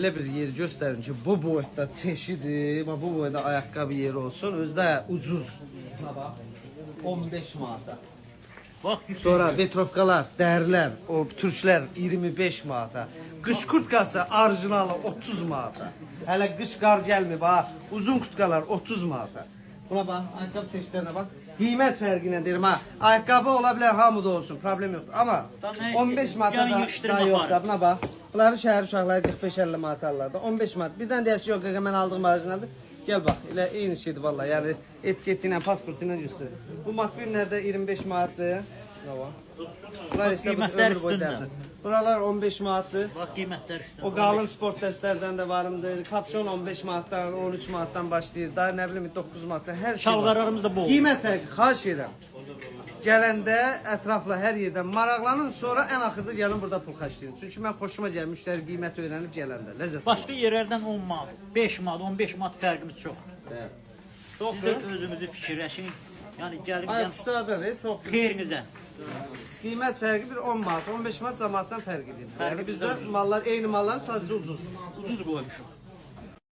Elə bir yer göstərin ki, bu boyda çeşidi, bu boyda ayaqqabı yeri olsun, özü də ucuz. 15 manata. Bax, Sonra vetrovkalar, dərilər, o türklər 25 manata. Qış kurtkası orijinalı 30 manata. Hələ qış qar gəlmir, bax. Uzun kurtkalar 30 manata. Buna bax, ayaqqabı çeşidlərinə bax. Qiymət fərqi ilə deyirəm ha. Ayaqqabı ola bilər hamıda olsun, problem yoxdur. Amma 15 manata da yoxdur. Buna bax. Bunları şəhər uşaqları 45-50 manat alırlar da. 15 manat. Birdən deyək ki, yox, mən aldığım orijinaldır. Gel bax, elə eyni şeydir vallahi. Yəni etiketi ilə, pasportu ilə göstərir. Bu makbullərdə 25 manatdır. Bunlar işte qiymətlər ömür boyu dərdir. Buralar 15 manatdır. bax qiymətlər üstündə. O qalın sport dəstlərdən də varımdır. Kapşon 15 manatdan, 13 manatdan başlayır. Daha nə bilim 9 manatdan hər şey var. Şalvarlarımız da bol. Qiymət fərqi, xahiş edirəm. Gələndə ətrafla hər yerdən maraqlanın, sonra ən axırda gəlin burada pul xərcləyin. Çünki mən xoşuma gəlir, müştəri qiyməti öyrənib gələndə. Ləzzət. Başqa yerlərdən 10 manat, 5 manat, 15 manat fərqimiz çoxdur. Siz də özünüzü fikirləşin. Yəni gəlin Ayaqüstədir, çox. xeyrinizə. Qiymət fərqi bir 10 manat, 15 manat cəmaatdan fərq edir. Yəni bizdə mallar eyni mallar sadəcə ucuzdur. Ucuz qoymuşuq.